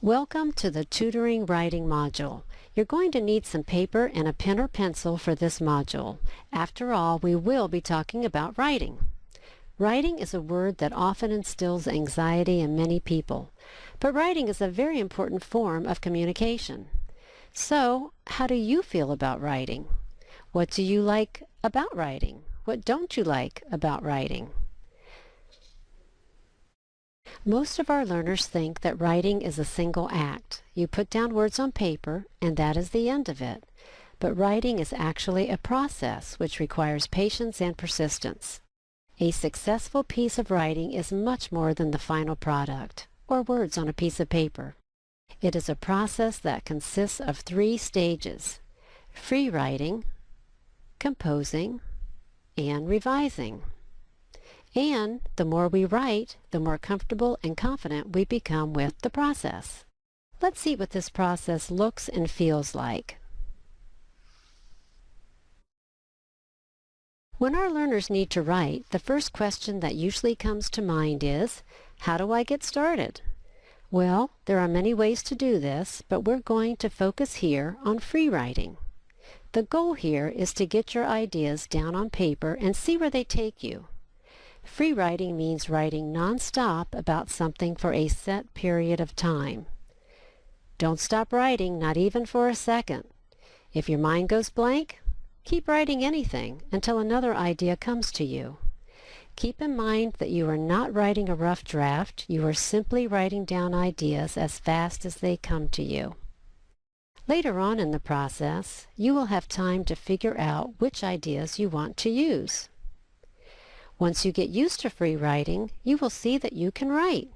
Welcome to the Tutoring Writing module. You're going to need some paper and a pen or pencil for this module. After all, we will be talking about writing. Writing is a word that often instills anxiety in many people, but writing is a very important form of communication. So, how do you feel about writing? What do you like about writing? What don't you like about writing? Most of our learners think that writing is a single act. You put down words on paper, and that is the end of it. But writing is actually a process which requires patience and persistence. A successful piece of writing is much more than the final product, or words on a piece of paper. It is a process that consists of 3 stages: free writing, composing, and revising. And the more we write, the more comfortable and confident we become with the process. Let's see what this process looks and feels like. When our learners need to write, the first question that usually comes to mind is, how do I get started? Well, there are many ways to do this, but we're going to focus here on free writing. The goal here is to get your ideas down on paper and see where they take you. Free writing means writing non-stop about something for a set period of time. Don't stop writing, not even for a second. If your mind goes blank, keep writing anything until another idea comes to you. Keep in mind that you are not writing a rough draft, you are simply writing down ideas as fast as they come to you. Later on in the process, you will have time to figure out which ideas you want to use. Once you get used to free writing, you will see that you can write.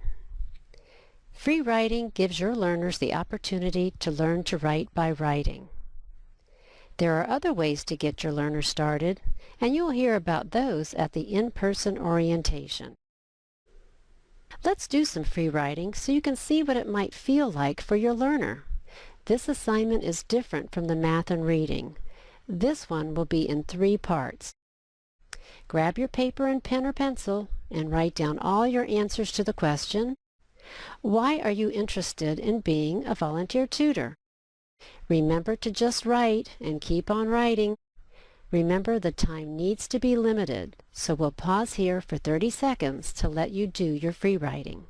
Free writing gives your learners the opportunity to learn to write by writing. There are other ways to get your learners started, and you'll hear about those at the in-person orientation. Let's do some free writing so you can see what it might feel like for your learner. This assignment is different from the math and reading. This one will be in 3 parts. Grab your paper and pen or pencil and write down all your answers to the question, why are you interested in being a volunteer tutor? Remember to just write and keep on writing. Remember, the time needs to be limited, so we'll pause here for 30 seconds to let you do your free writing.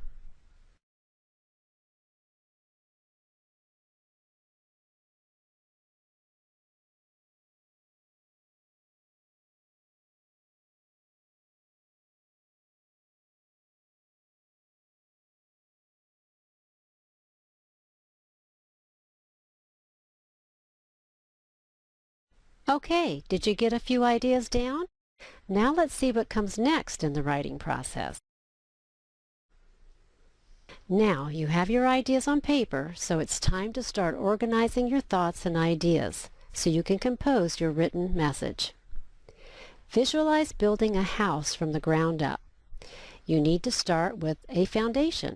Okay, did you get a few ideas down? Now let's see what comes next in the writing process. Now you have your ideas on paper, so it's time to start organizing your thoughts and ideas so you can compose your written message. Visualize building a house from the ground up. You need to start with a foundation,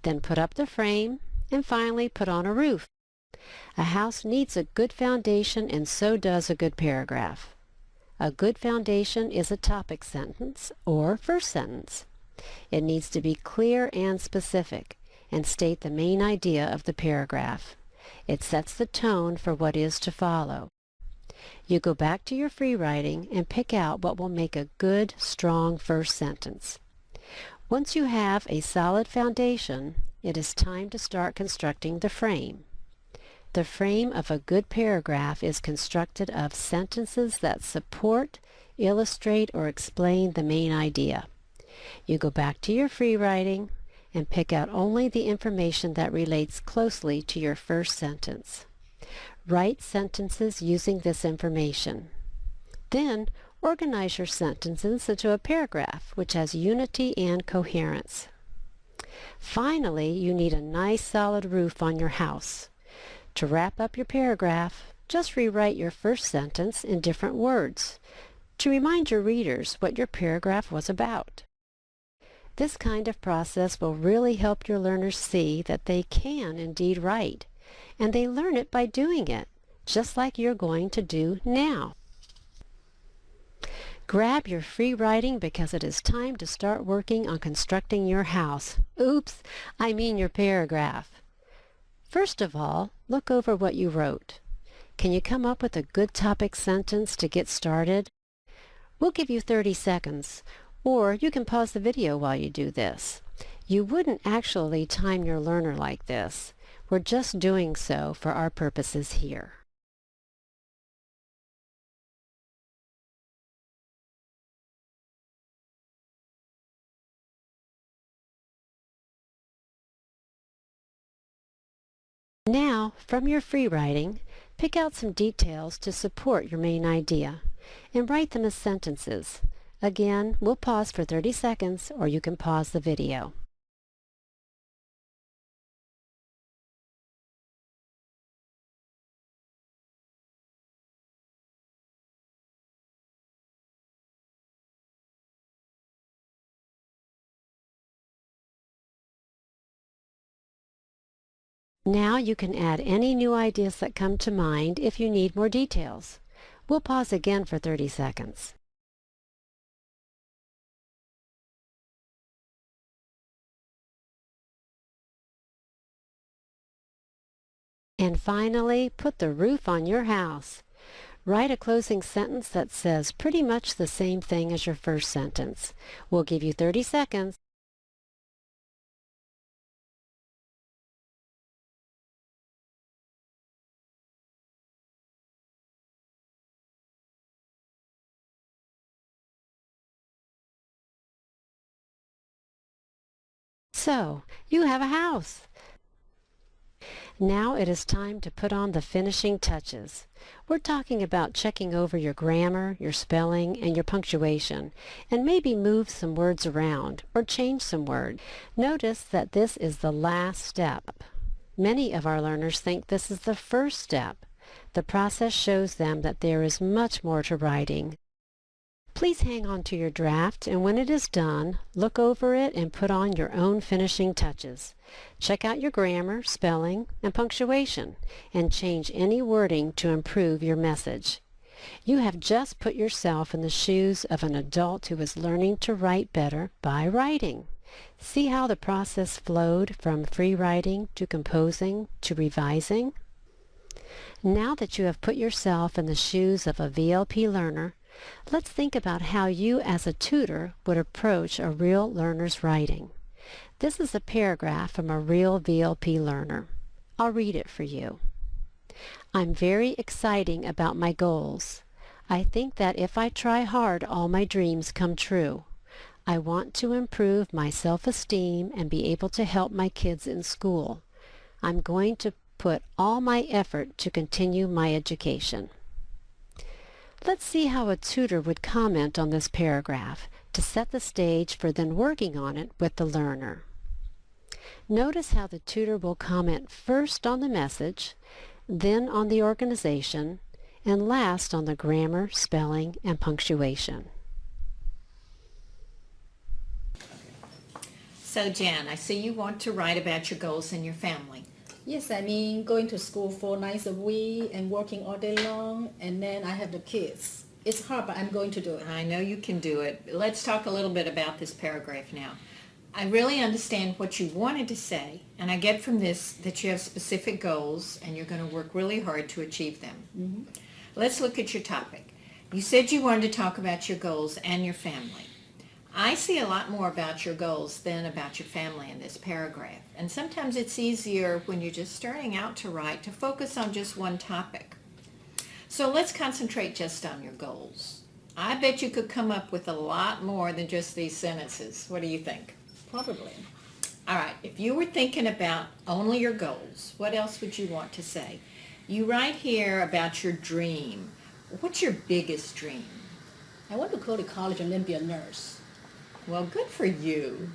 then put up the frame, and finally put on a roof. A house needs a good foundation, and so does a good paragraph. A good foundation is a topic sentence or first sentence. It needs to be clear and specific and state the main idea of the paragraph. It sets the tone for what is to follow. You go back to your free writing and pick out what will make a good, strong first sentence. Once you have a solid foundation, it is time to start constructing the frame. The frame of a good paragraph is constructed of sentences that support, illustrate, or explain the main idea. You go back to your free writing and pick out only the information that relates closely to your first sentence. Write sentences using this information. Then, organize your sentences into a paragraph which has unity and coherence. Finally, you need a nice solid roof on your house. To wrap up your paragraph, just rewrite your first sentence in different words to remind your readers what your paragraph was about. This kind of process will really help your learners see that they can indeed write, and they learn it by doing it, just like you're going to do now. Grab your free writing because it is time to start working on constructing your house. Oops, I mean your paragraph. First of all, look over what you wrote. Can you come up with a good topic sentence to get started? We'll give you 30 seconds, or you can pause the video while you do this. You wouldn't actually time your learner like this. We're just doing so for our purposes here. Now, from your free writing, pick out some details to support your main idea and write them as sentences. Again, we'll pause for 30 seconds, or you can pause the video. Now you can add any new ideas that come to mind if you need more details. We'll pause again for 30 seconds. And finally, put the roof on your house. Write a closing sentence that says pretty much the same thing as your first sentence. We'll give you 30 seconds. So, you have a house. Now it is time to put on the finishing touches. We're talking about checking over your grammar, your spelling, and your punctuation, and maybe move some words around or change some words. Notice that this is the last step. Many of our learners think this is the first step. The process shows them that there is much more to writing. Please hang on to your draft, and when it is done, look over it and put on your own finishing touches. Check out your grammar, spelling, and punctuation, and change any wording to improve your message. You have just put yourself in the shoes of an adult who is learning to write better by writing. See how the process flowed from free writing to composing to revising? Now that you have put yourself in the shoes of a VLP learner, let's think about how you as a tutor would approach a real learner's writing. This is a paragraph from a real VLP learner. I'll read it for you. I'm very excited about my goals. I think that if I try hard, all my dreams come true. I want to improve my self-esteem and be able to help my kids in school. I'm going to put all my effort to continue my education. Let's see how a tutor would comment on this paragraph to set the stage for then working on it with the learner. Notice how the tutor will comment first on the message, then on the organization, and last on the grammar, spelling, and punctuation. So Jan, I see you want to write about your goals in your family. Yes, I mean going to school 4 nights a week and working all day long, and then I have the kids. It's hard, but I'm going to do it. I know you can do it. Let's talk a little bit about this paragraph now. I really understand what you wanted to say, and I get from this that you have specific goals and you're going to work really hard to achieve them. Mm-hmm. Let's look at your topic. You said you wanted to talk about your goals and your family. I see a lot more about your goals than about your family in this paragraph. And sometimes it's easier when you're just starting out to write to focus on just one topic. So let's concentrate just on your goals. I bet you could come up with a lot more than just these sentences. What do you think? Probably. All right, if you were thinking about only your goals, what else would you want to say? You write here about your dream. What's your biggest dream? I want to go to college and then be a nurse. Well, good for you.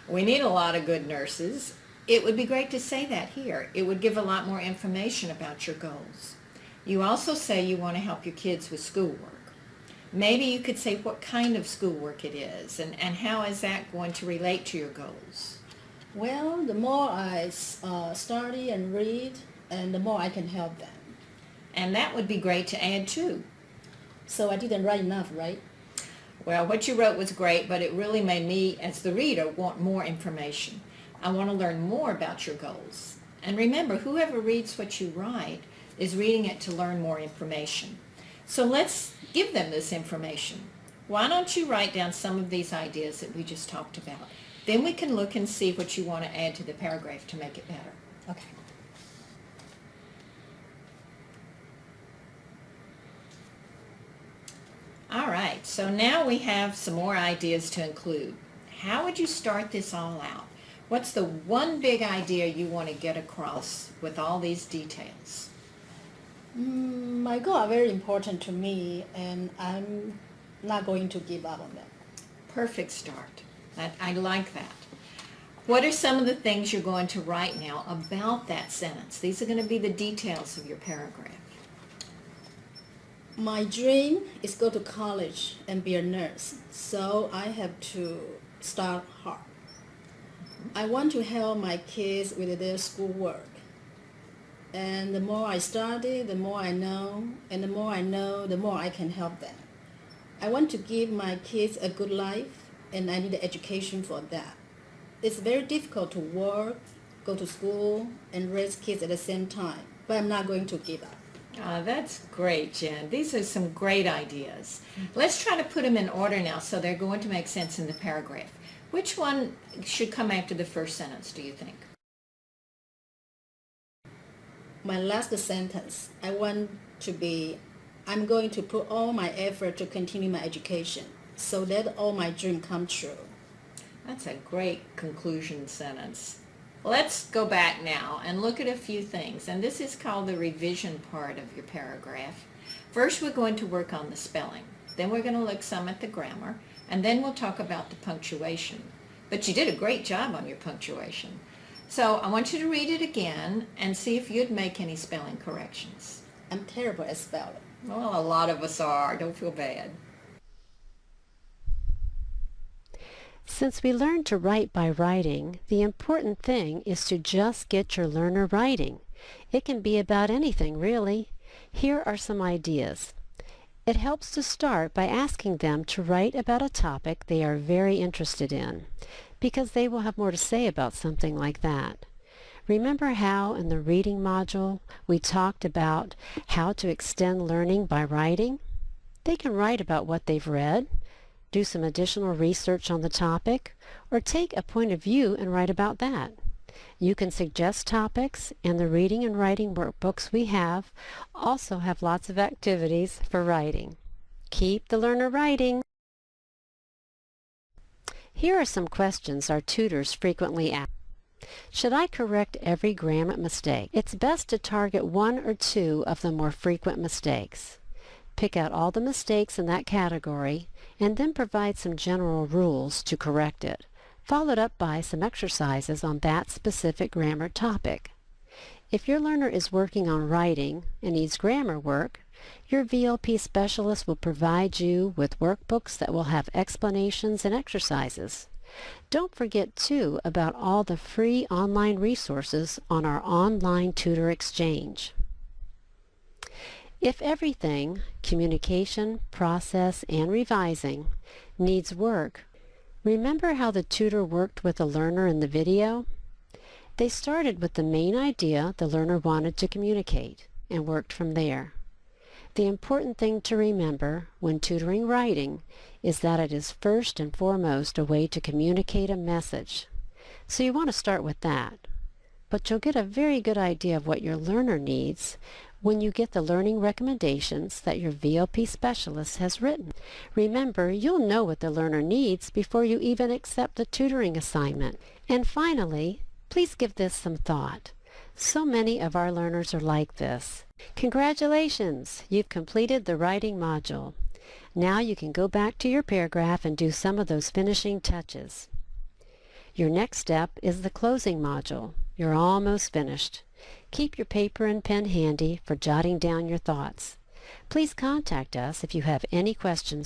We need a lot of good nurses. It would be great to say that here. It would give a lot more information about your goals. You also say you want to help your kids with schoolwork. Maybe you could say what kind of schoolwork it is and how is that going to relate to your goals? Well, the more I study and read, and the more I can help them. And that would be great to add too. So I didn't write enough, right? Well, what you wrote was great, but it really made me, as the reader, want more information. I want to learn more about your goals. And remember, whoever reads what you write is reading it to learn more information. So let's give them this information. Why don't you write down some of these ideas that we just talked about? Then we can look and see what you want to add to the paragraph to make it better. Okay. All right, so now we have some more ideas to include. How would you start this all out? What's the one big idea you want to get across with all these details? My goals are very important to me, and I'm not going to give up on them. Perfect start. I like that. What are some of the things you're going to write now about that sentence? These are going to be the details of your paragraph. My dream is go to college and be a nurse, so I have to start hard. I want to help my kids with their schoolwork. And the more I study, the more I know, and the more I know, the more I can help them. I want to give my kids a good life, and I need education for that. It's very difficult to work, go to school, and raise kids at the same time, but I'm not going to give up. That's great, Jen. These are some great ideas. Let's try to put them in order now so they're going to make sense in the paragraph. Which one should come after the first sentence, do you think? My last sentence, I want to be, I'm going to put all my effort to continue my education so that all my dreams come true. That's a great conclusion sentence. Let's go back now and look at a few things, and this is called the revision part of your paragraph. First, we're going to work on the spelling. Then we're going to look some at the grammar, and then we'll talk about the punctuation. But you did a great job on your punctuation. So I want you to read it again and see if you'd make any spelling corrections. I'm terrible at spelling. Well, a lot of us are. Don't feel bad. Since we learned to write by writing, the important thing is to just get your learner writing. It can be about anything, really. Here are some ideas. It helps to start by asking them to write about a topic they are very interested in, because they will have more to say about something like that. Remember how in the reading module we talked about how to extend learning by writing? They can write about what they've read, do some additional research on the topic, or take a point of view and write about that. You can suggest topics, and the reading and writing workbooks we have also have lots of activities for writing. Keep the learner writing. Here are some questions our tutors frequently ask. Should I correct every grammar mistake? It's best to target one or two of the more frequent mistakes. Pick out all the mistakes in that category and then provide some general rules to correct it, followed up by some exercises on that specific grammar topic. If your learner is working on writing and needs grammar work, your VLP specialist will provide you with workbooks that will have explanations and exercises. Don't forget, too, about all the free online resources on our online tutor exchange. If everything, communication, process, and revising, needs work, remember how the tutor worked with the learner in the video? They started with the main idea the learner wanted to communicate and worked from there. The important thing to remember when tutoring writing is that it is first and foremost a way to communicate a message. So you want to start with that. But you'll get a very good idea of what your learner needs when you get the learning recommendations that your VLP specialist has written. Remember, you'll know what the learner needs before you even accept the tutoring assignment. And finally, please give this some thought. So many of our learners are like this. Congratulations! You've completed the writing module. Now you can go back to your paragraph and do some of those finishing touches. Your next step is the closing module. You're almost finished. Keep your paper and pen handy for jotting down your thoughts. Please contact us if you have any questions